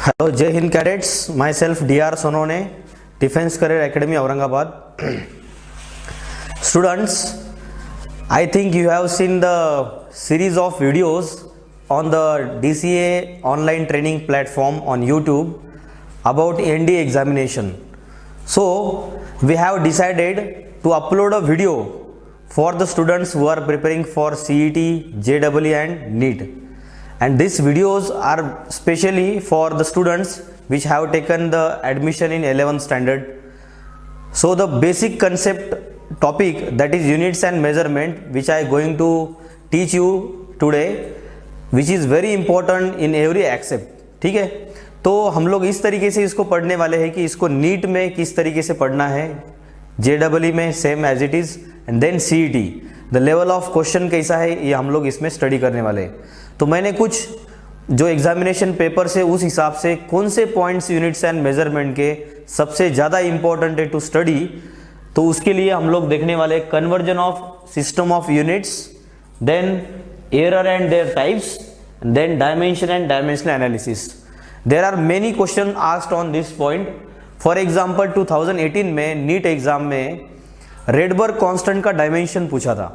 Hello, जय Hind cadets. My self DR Sonone, defence career academy Aurangabad. Students, I think you have seen the series of videos on the DCA online training platform on YouTube about NDA examination. So we have decided to upload a video for the students who are preparing for CET, JEE and NEET. And these videos are specially for the students which have taken the admission in 11th standard. So the basic concept topic, that is units and measurement, which I am going to teach you today, which is very important in every aspect. ठीक है, तो हम लोग इस तरीके से इसको पढ़ने वाले हैं कि इसको नीट में किस तरीके से पढ़ना है, JEE में same as it is, and then CET the level of question कैसा है, ये हम लोग इसमें स्टडी करने वाले हैं। तो मैंने कुछ जो एग्जामिनेशन पेपर से उस हिसाब से कौन से पॉइंट्स यूनिट्स एंड मेजरमेंट के सबसे ज़्यादा इंपॉर्टेंट है टू स्टडी, तो उसके लिए हम लोग देखने वाले conversion of system of units, then error and their types, then dimension and dimensional analysis. There are many question asked on this point. For example 2018 में नीट एग्जाम में रेडबर्ग कांस्टेंट का डायमेंशन पूछा था।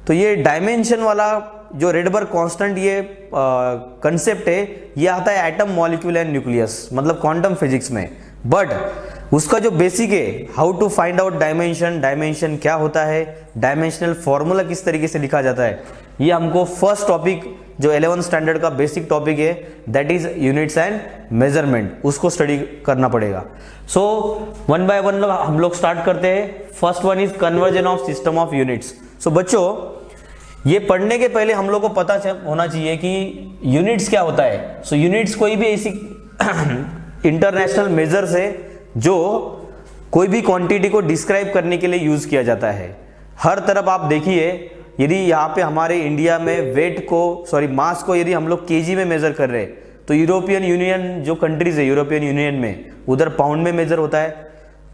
तो ये डायमेंशन वाला जो Rydberg constant ये कंसेप्ट है, ये आता है एटम, मॉलिक्यूल एंड न्यूक्लियस, मतलब क्वांटम फिजिक्स में। बट उसका जो बेसिक है, how to find out dimension, dimension क्या होता है, डायमेंशनल फॉर्मूला किस तरीके से लिखा जाता है, ये हमको फर्स्ट टॉपिक जो 11th स्टैंडर्ड का बेसिक टॉपिक है, that is units and measurement, उसको स्टडी करना पड़ेगा। सो वन बाय वन हम लोग स्टार्ट करते हैं। First one is conversion of system of units. So बच्चों, ये पढ़ने के पहले हम लोग को पता होना चाहिए कि यूनिट्स क्या होता है। सो यूनिट्स कोई भी ऐसी इंटरनेशनल मेजर्स है जो कोई भी क्वांटिटी को डिस्क्राइब करने के लिए यूज किया जाता है। हर तरफ आप देखिए, यदि यहाँ पे हमारे इंडिया में वेट को, मास को यदि हम लोग केजी में मेजर कर रहे हैं, तो यूरोपियन यूनियन जो कंट्रीज है, यूरोपियन यूनियन में उधर पाउंड में मेजर होता है।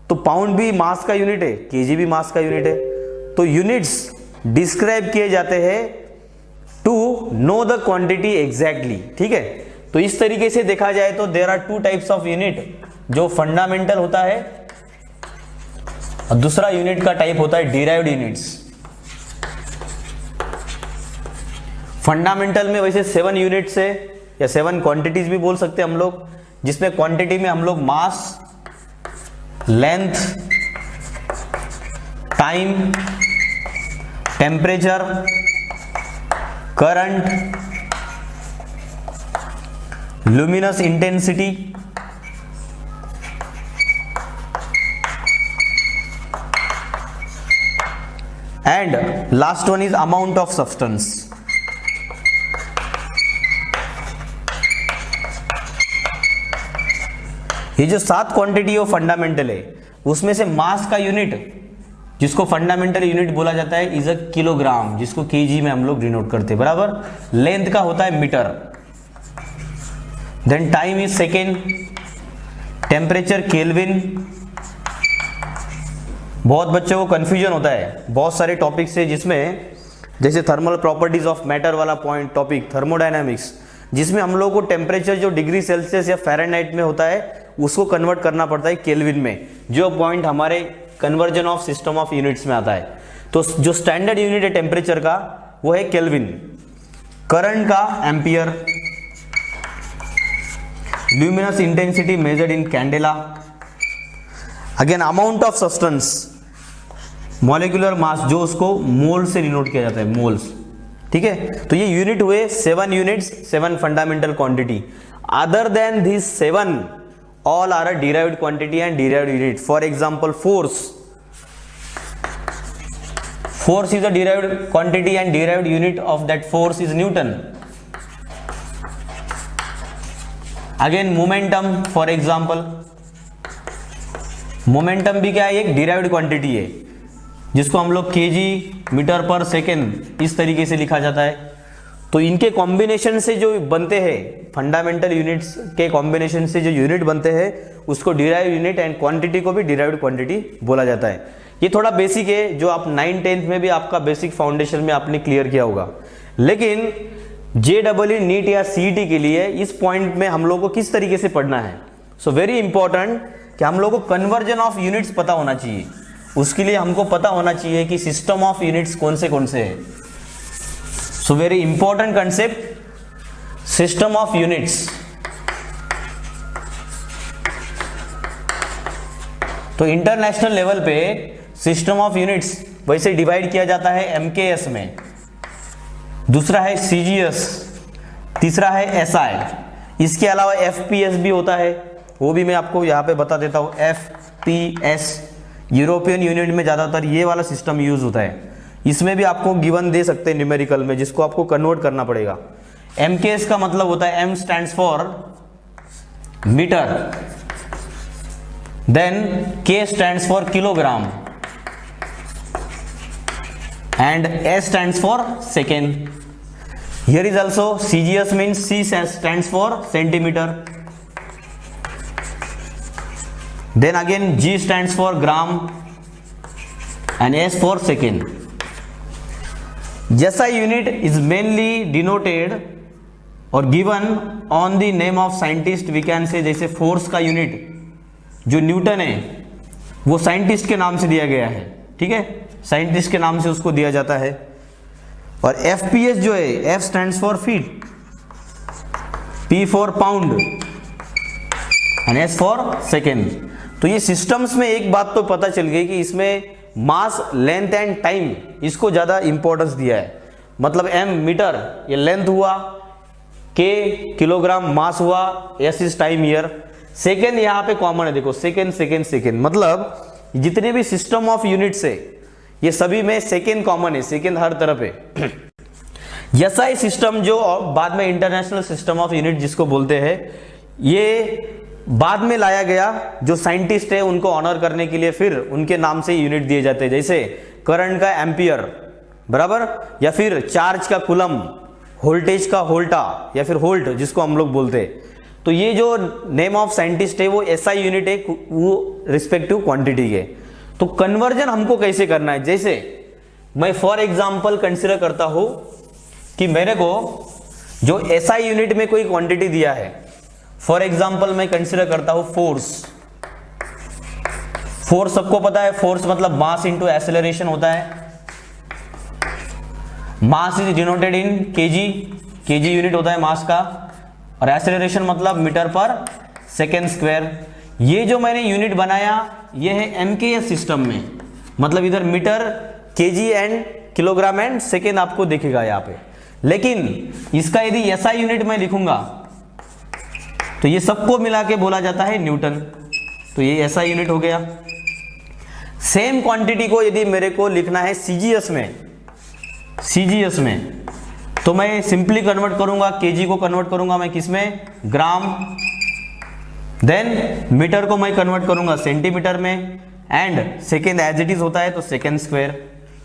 तो पाउंड भी मास का यूनिट है, केजी भी मास का यूनिट है। तो यूनिट्स डिस्क्राइब किए जाते हैं to know the quantity exactly. ठीक है, तो इस तरीके से देखा जाए तो there are two types of unit, जो फंडामेंटल होता है और दूसरा यूनिट का टाइप होता है डिराइव्ड यूनिट्स। फंडामेंटल में वैसे 7 यूनिट्स है, या 7 क्वांटिटीज भी बोल सकते हैं हम लोग, जिसमें क्वांटिटी में हम लोग mass, length, time, temperature, current, luminous intensity, and last one is amount of substance. ये जो 7 क्वांटिटी ऑफ फंडामेंटल है, उसमें से मास का यूनिट, जिसको फंडामेंटल यूनिट बोला जाता है, इज अ किलोग्राम, जिसको केजी में हम लोग डिनोट करते हैं, बराबर। लेंथ का होता है metre, then time is second, temperature kelvin. बहुत बच्चों को कंफ्यूजन होता है बहुत सारे टॉपिक से, जिसमें जैसे थर्मल प्रॉपर्टीज ऑफ मैटर वाला पॉइंट टॉपिक, थर्मोडायनामिक्स, जिसमें हम लोग को टेम्परेचर जो डिग्री सेल्सियस या फ़ारेनहाइट में होता है, उसको कन्वर्ट करना पड़ता है केल्विन में, जो पॉइंट हमारे conversion of system of units में आता है। तो जो स्टैंडर्ड यूनिट है टेम्परेचर का, वो है केल्विन। करंट का ampere, luminous intensity measured in candela, again amount of substance, molecular mass, जो उसको मोल से डिनोट किया जाता है, मोल्स। ठीक है, तो ये यूनिट हुए 7 units, 7 fundamental quantity. Other than this 7 all are a derived quantity and derived unit. For example, force is a derived quantity and derived unit of that force is Newton. Again, momentum, for example, momentum भी क्या है, एक derived quantity है, जिसको हम लोग kg metre पर second इस तरीके से लिखा जाता है। तो इनके कॉम्बिनेशन से जो बनते हैं, फंडामेंटल यूनिट्स के कॉम्बिनेशन से जो यूनिट बनते हैं, उसको डिराइव यूनिट, एंड क्वांटिटी को भी डिराइव्ड क्वांटिटी बोला जाता है। ये थोड़ा बेसिक है, जो आप 9th 10th में भी आपका बेसिक फाउंडेशन में आपने क्लियर किया होगा। लेकिन JEE नीट या CET के लिए इस पॉइंट में हम लोग को किस तरीके से पढ़ना है। सो वेरी इंपॉर्टेंट कि हम लोग को कन्वर्जन ऑफ यूनिट्स पता होना चाहिए। उसके लिए हमको पता होना चाहिए कि सिस्टम ऑफ यूनिट्स कौन से है। So very important concept, system of units. तो इंटरनेशनल लेवल पे सिस्टम ऑफ यूनिट्स वैसे डिवाइड किया जाता है MKS में, दूसरा है CGS, तीसरा है SI। इसके अलावा FPS भी होता है, वो भी मैं आपको यहाँ पे बता देता हूँ। FPS यूरोपियन यूनिट में ज़्यादातर ये वाला सिस्टम यूज होता है। इसमें भी आपको गिवन दे सकते हैं न्यूमेरिकल में, जिसको आपको कन्वर्ट करना पड़ेगा। MKS का मतलब होता है M stands for metre, then K stands for kilogram and S stands for second. Here is also CGS means C stands for centimeter. Then again G stands for gram and S for second. SI unit is mainly denoted or given on the name of scientist. We can say जैसे force का unit जो Newton है वो scientist के नाम से दिया गया है, ठीक है, साइंटिस्ट के नाम से उसको दिया जाता है। और FPS जो है F stands for feet, P for pound and S for second. तो ये सिस्टम्स में एक बात तो पता चल गई कि इसमें मास, लेंथ एंड टाइम इसको ज़्यादा इंपॉर्टेंस दिया है। मतलब M मीटर ये लेंथ हुआ, K किलोग्राम मास हुआ, S is time year, second यहाँ पे कॉमन है। देखो सेकेंड मतलब जितने भी सिस्टम ऑफ यूनिट्स है ये सभी में सेकेंड कॉमन है, सेकेंड हर तरफ है। SI सिस्टम जो बाद में इंटरनेशनल सिस्टम ऑफ यूनिट जिसको बोलते हैं, ये बाद में लाया गया। जो साइंटिस्ट है उनको ऑनर करने के लिए फिर उनके नाम से यूनिट दिए जाते हैं, जैसे करंट का एम्पियर बराबर, या फिर चार्ज का कूलम, वोल्टेज का वोल्टा या फिर वोल्ट जिसको हम लोग बोलते हैं। तो ये जो नेम ऑफ साइंटिस्ट है वो SI यूनिट है, वो रिस्पेक्टिव क्वांटिटी के। तो कन्वर्जन हमको कैसे करना है, जैसे मैं फॉर एग्जांपल कंसीडर करता हूं कि मेरे को जो SI यूनिट में कोई क्वांटिटी दिया है, फॉर एग्जांपल मैं कंसीडर करता हूं फोर्स। फोर्स सबको पता है, फोर्स मतलब मास इंटू एक्सेलरेशन होता है। Mass is denoted in kg unit होता है मास का, और एक्सेलरेशन मतलब मीटर पर सेकेंड स्क्वायर। ये जो मैंने यूनिट बनाया ये है MKS सिस्टम में, मतलब इधर metre, kg and kilogram and second आपको दिखेगा यहाँ पे। लेकिन इसका यदि SI यूनिट मैं लिखूंगा तो ये सबको मिला के बोला जाता है न्यूटन। तो ये SI यूनिट हो गया। सेम क्वांटिटी को यदि मेरे को लिखना है CGS में तो मैं सिंपली कन्वर्ट करूंगा, kg को कन्वर्ट करूंगा मैं किसमें, ग्राम, देन मीटर को मैं कन्वर्ट करूंगा सेंटीमीटर में, and second as it is होता है तो सेकेंड स्क्वायर।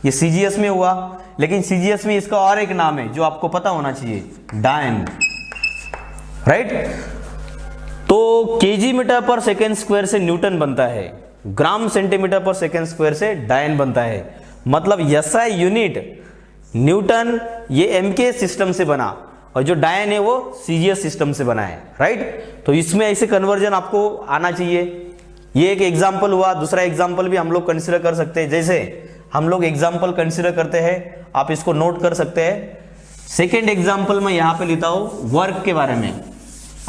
ये CGS में हुआ। लेकिन CGS में इसका और एक नाम है जो आपको पता होना चाहिए, डायन, राइट। तो kg मीटर पर सेकेंड स्क्वायर से न्यूटन बनता है, ग्राम सेंटीमीटर पर सेकेंड स्क्वायर से डायन बनता है। मतलब SI यूनिट न्यूटन ये MKS सिस्टम से बना, और जो डायन है वो CGS सिस्टम से बना है, राइट। तो इसमें ऐसे कन्वर्जन आपको आना चाहिए। ये एक एग्जांपल हुआ। दूसरा एग्जांपल भी हम लोग कंसीडर कर सकते हैं। जैसे हम लोग एग्जांपल कंसीडर करते हैं, आप इसको नोट कर सकते हैं। सेकेंड एग्जांपल मैं यहां पे लेता हूं वर्क के बारे में।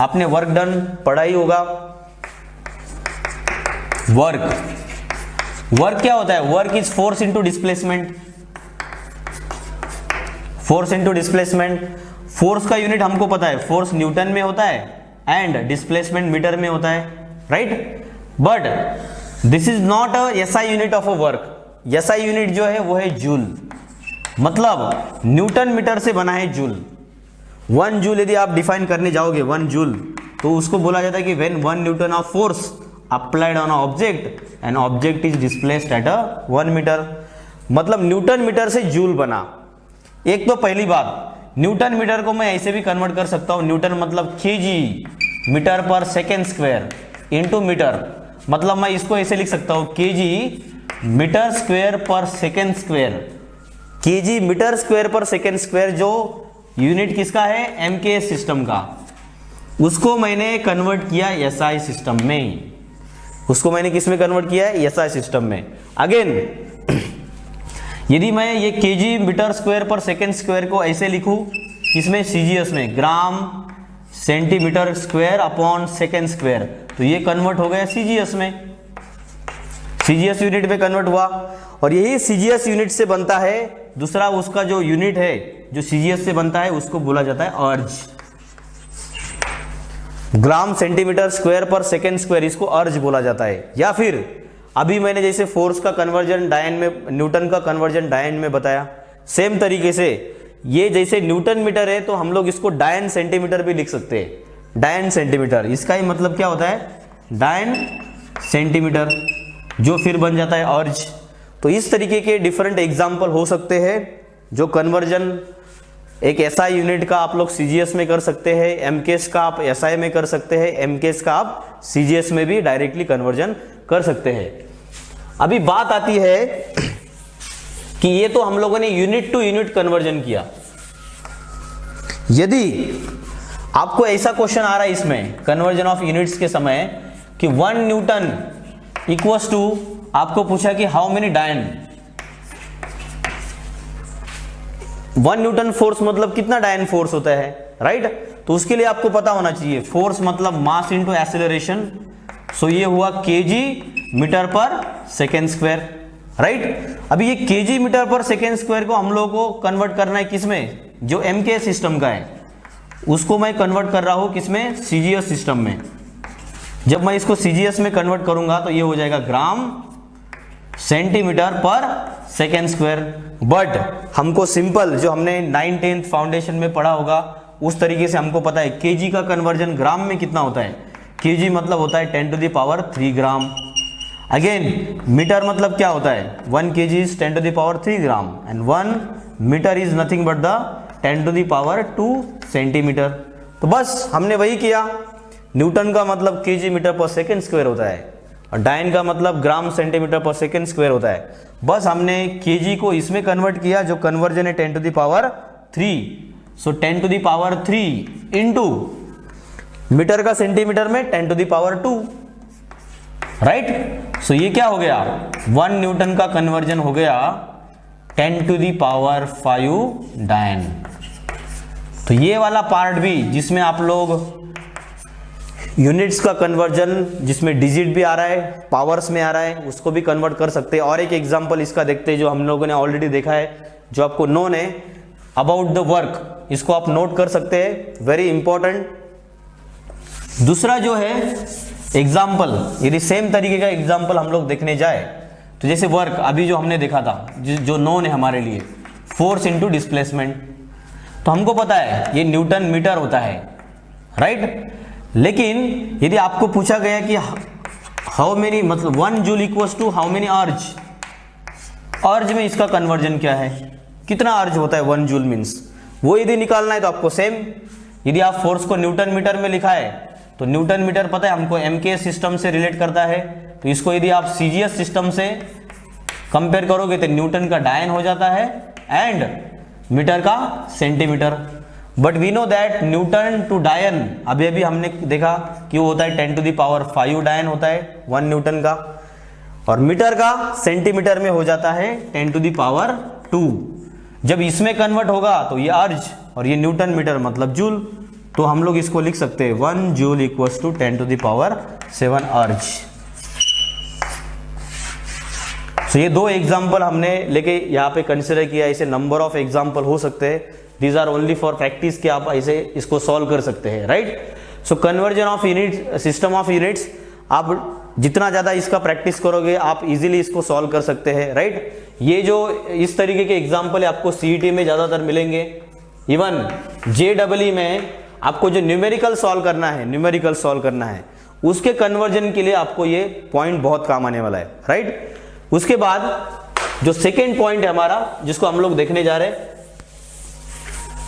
आपने वर्क डन पढ़ा ही होगा। वर्क क्या होता है, work is force into displacement. Force into displacement, force का यूनिट हमको पता है, फोर्स न्यूटन में होता है एंड डिस्प्लेसमेंट मीटर में होता है, right. But this is not a SI unit of a work. SI unit जो है वो है जूल, मतलब न्यूटन मीटर से बना है जूल। 1 जूल यदि आप डिफाइन करने जाओगे 1 जूल, तो उसको बोला जाता है कि when 1 newton of force applied on object and object is displaced at a 1 metre. मतलब न्यूटन मीटर से जूल बना। एक तो पहली बात, न्यूटन मीटर को मैं ऐसे भी कन्वर्ट कर सकता हूं, न्यूटन मतलब kg मीटर पर सेकेंड स्क्वायर इंटू मीटर। मतलब मैं इसको ऐसे लिख सकता हूं, kg मीटर स्क्वायर पर second square. kg metre square पर सेकेंड स्क्वायर जो यूनिट किसका है, एमकेएस सिस्टम का, उसको मैंने कन्वर्ट किया एसआई सिस्टम में, उसको मैंने किस में कन्वर्ट किया है, एसआई सिस्टम में। अगेन यदि मैं ये केजी मीटर स्क्वायर पर सेकेंड स्क्वायर को ऐसे लिखूं, किसमें, सीजीएस में, gram centimetre square upon second square, तो ये कन्वर्ट हो गया सीजीएस में, सीजीएस यूनिट में कन्वर्ट हुआ। और यही सीजीएस यूनिट से बनता है दूसरा, उसका जो यूनिट है जो सीजीएस से बनता है उसको बोला जाता है अर्ज, ग्राम सेंटीमीटर स्क्वायर पर सेकेंड स्क्वायर, इसको अर्ज बोला जाता है। या फिर अभी मैंने जैसे फोर्स का कन्वर्जन डायन में, न्यूटन का कन्वर्जन डायन में बताया, सेम तरीके से ये जैसे न्यूटन मीटर है तो हम लोग इसको डायन सेंटीमीटर भी लिख सकते हैं। डायन सेंटीमीटर, इसका ही मतलब क्या होता है, डायन सेंटीमीटर, जो फिर बन जाता है अर्ज। तो इस तरीके के डिफरेंट एग्जाम्पल हो सकते हैं जो कन्वर्जन एक एसआई यूनिट का आप लोग सीजीएस में कर सकते हैं, एमकेएस का आप एसआई में कर सकते हैं, एमकेएस का आप सीजीएस में भी डायरेक्टली कन्वर्जन कर सकते हैं। अभी बात आती है कि ये तो हम लोगों ने यूनिट टू यूनिट कन्वर्जन किया। यदि आपको ऐसा क्वेश्चन आ रहा है इसमें कन्वर्जन ऑफ यूनिट्स के समय कि 1 न्यूटन इक्वल्स टू, आपको पूछा कि हाउ मेनी डायन, 1 न्यूटन फोर्स मतलब कितना डायन फोर्स होता है, राइट। तो उसके लिए आपको पता होना चाहिए फोर्स मतलब मास इनटू एक्सेलरेशन, सो ये हुआ केजी मीटर पर सेकेंड स्क्वायर, राइट। अभी ये केजी मीटर पर सेकेंड स्क्वायर को हम लोगों को कन्वर्ट करना है किसमें, जो एमके सिस्टम का है उसको मैं कन्वर्ट कर रहा हूं किसमें, सीजीएस सिस्टम में। जब मैं इसको सीजीएस में कन्वर्ट करूंगा तो ये हो जाएगा ग्राम सेंटीमीटर पर सेकेंड स्क्वायर। बट हमको सिंपल जो हमने 9th 10th फाउंडेशन में पढ़ा होगा उस तरीके से हमको पता है केजी का कन्वर्जन ग्राम में कितना होता है, केजी मतलब होता है 10⁻³ ग्राम। अगेन मीटर मतलब क्या होता है, 1 kg is 10⁻³ gram and 1 metre is nothing but the 10⁻² centimetre. तो बस हमने वही किया, न्यूटन का मतलब केजी मीटर पर सेकेंड स्क्वायर होता है और डायन का मतलब ग्राम सेंटीमीटर पर सेकेंड स्क्वायर होता है। बस हमने केजी को इसमें कन्वर्ट किया जो कन्वर्जन है 10⁻³ सो 10⁻³ इंटू मीटर का सेंटीमीटर में 10⁻², राइट। सो ये क्या हो गया, 1 न्यूटन का कन्वर्जन हो गया 10⁵ डायन। तो ये वाला पार्ट भी जिसमें आप लोग यूनिट्स का कन्वर्जन, जिसमें डिजिट भी आ रहा है, पावर्स में आ रहा है, उसको भी कन्वर्ट कर सकते हैं। और एक एग्जांपल इसका देखते हैं जो हम लोगों ने ऑलरेडी देखा है, जो आपको नोन है अबाउट द वर्क, इसको आप नोट कर सकते हैं, वेरी इंपॉर्टेंट। दूसरा जो है एग्जाम्पल, यदि सेम तरीके का एग्जाम्पल हम लोग देखने जाए तो जैसे वर्क अभी जो हमने देखा था, जो नोन है हमारे लिए, फोर्स इनटू डिस्प्लेसमेंट, तो हमको पता है ये न्यूटन मीटर होता है, राइट। लेकिन यदि आपको पूछा गया कि हाउ मेनी, मतलब 1 joule equals to how many erg, erg में इसका कन्वर्जन क्या है, कितना अर्ज होता है 1 जूल मीन्स, वो यदि निकालना है तो आपको सेम, यदि आप फोर्स को न्यूटन मीटर में लिखा है तो न्यूटन मीटर पता है हमको एमके सिस्टम से रिलेट करता है, तो इसको यदि आप सीजीएस सिस्टम से कंपेयर करोगे तो न्यूटन का डायन हो जाता है एंड मीटर का centimetre. But we know that newton to dyne, अभी अभी हमने देखा कि वो होता है 10⁵ डायन होता है 1 न्यूटन का, और मीटर का सेंटीमीटर में हो जाता है 10⁻²। जब इसमें कन्वर्ट होगा तो ये अर्ज और ये न्यूटन मीटर मतलब जूल, तो हम लोग इसको लिख सकते हैं 1 जूल इक्वल्स टू 10⁻7 अर्ज। तो ये 2 एग्जाम्पल हमने लेके यहाँ पे कंसिडर किया, ऐसे नंबर ऑफ एग्जाम्पल हो सकते हैं, these are only for practice कि आप ऐसे इसको सॉल्व कर सकते हैं, right. So conversion of unit, system of units, आप जितना ज़्यादा इसका प्रैक्टिस करोगे आप इजीली इसको सॉल्व कर सकते हैं, राइट। ये जो इस तरीके के एग्जाम्पल आपको सीईटी में ज़्यादातर मिलेंगे, इवन जेईई में आपको जो न्यूमेरिकल सॉल्व करना है, न्यूमेरिकल सॉल्व करना है, उसके कन्वर्जन के लिए आपको ये पॉइंट बहुत काम आने वाला है, राइट। उसके बाद जो सेकेंड पॉइंट है हमारा, जिसको हम लोग देखने जा रहे हैं,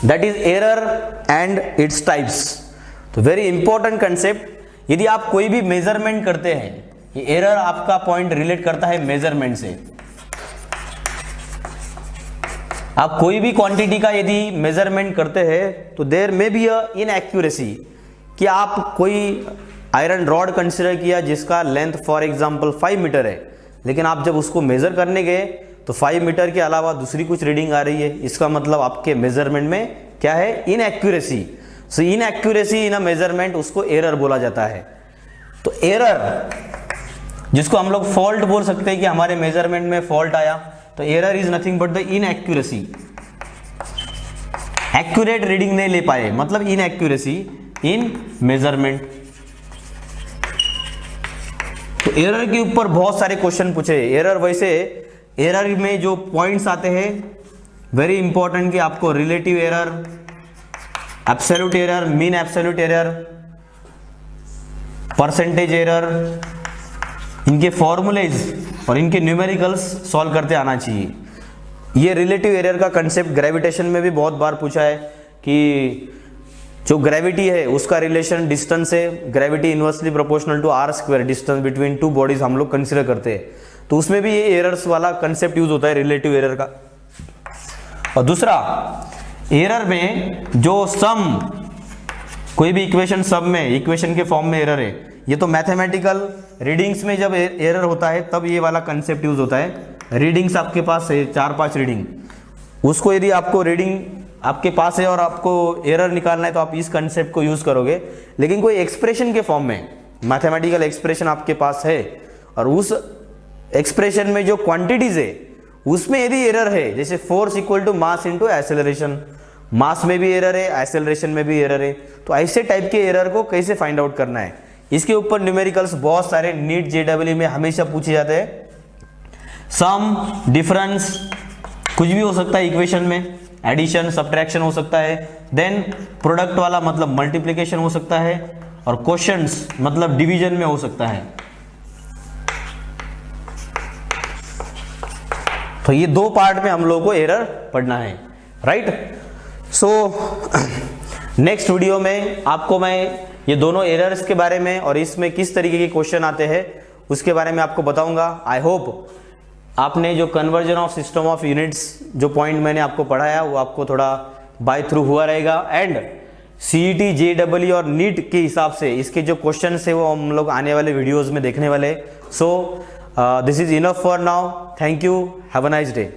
that is error and its types. तो वेरी इंपॉर्टेंट कंसेप्ट। यदि आप कोई भी मेजरमेंट करते हैं, ये एरर आपका पॉइंट रिलेट करता है मेजरमेंट से। आप कोई भी क्वांटिटी का यदि मेजरमेंट करते हैं तो देयर में बी अ इनएक्यूरेसी, कि आप कोई आयरन रॉड कंसिडर किया जिसका लेंथ फॉर एग्जांपल 5 मीटर है, लेकिन आप जब उसको मेजर करने गए तो 5 मीटर के अलावा दूसरी कुछ रीडिंग आ रही है, इसका मतलब आपके मेजरमेंट में क्या है, इनएक्यूरेसी। सो इनएक्यूरेसी इन अ मेजरमेंट, उसको एरर बोला जाता है। तो एरर जिसको हम लोग फॉल्ट बोल सकते हैं कि हमारे मेजरमेंट में फॉल्ट आया, तो error is nothing but the inaccuracy, accurate reading नहीं ले पाए, मतलब इनएक्यूरेसी इन मेजरमेंट। तो एरर के ऊपर बहुत सारे क्वेश्चन पूछे। एरर वैसे एरर में जो पॉइंट्स आते हैं वेरी इंपॉर्टेंट, कि आपको relative error, absolute error, mean absolute error, percentage error, इनके फॉर्मूलेज और इनके न्यूमेरिकल्स सॉल्व करते आना चाहिए। ये रिलेटिव एरर का कंसेप्ट ग्रेविटेशन में भी बहुत बार पूछा है कि जो ग्रेविटी है उसका रिलेशन डिस्टेंस है, gravity inversely proportional to r square, distance between two bodies हम लोग कंसिडर करते हैं, तो उसमें भी ये एरर्स वाला कंसेप्ट यूज होता है, रिलेटिव एरर का। और दूसरा, एरर में जो सम, कोई भी इक्वेशन सम में, इक्वेशन के फॉर्म में एरर है, ये तो मैथमेटिकल रीडिंग्स में जब एरर होता है तब ये वाला कंसेप्ट यूज होता है। रीडिंग्स आपके पास है 4-5 रीडिंग, उसको यदि आपको रीडिंग आपके पास है और आपको एरर निकालना है तो आप इस कंसेप्ट को यूज करोगे। लेकिन कोई एक्सप्रेशन के फॉर्म में, मैथमेटिकल एक्सप्रेशन आपके पास है और उस एक्सप्रेशन में जो क्वांटिटीज है उसमें यदि एरर है, जैसे force equal to mass into acceleration, mass में भी एरर है, एक्सेलरेशन में भी एरर है, तो ऐसे टाइप के एरर को कैसे फाइंड आउट करना है, इसके ऊपर न्यूमेरिकल्स बहुत सारे नीट जेडब्ल्यू में हमेशा पूछे जाते हैं। सम, डिफरेंस, कुछ भी हो सकता है इक्वेशन में, एडिशन, सब्ट्रैक्शन हो सकता है, देन प्रोडक्ट वाला मतलब मल्टीप्लिकेशन हो सकता है, और क्वेश्चंस मतलब डिवीजन में हो सकता है। तो ये 2 पार्ट में हम लोगों को एरर पढ़ना है, राइट। सो नेक्स्ट वीडियो में आपको मैं ये दोनों एरर्स के बारे में और इसमें किस तरीके के क्वेश्चन आते हैं उसके बारे में आपको बताऊंगा। आई होप आपने जो conversion of system of units जो पॉइंट मैंने आपको पढ़ाया वो आपको थोड़ा बाय थ्रू हुआ रहेगा, एंड सीईटी, जेडब्ल्यू और नीट के हिसाब से इसके जो क्वेश्चन है वो हम लोग आने वाले वीडियोस में देखने वाले। So this is enough for now, thank you, have a nice day.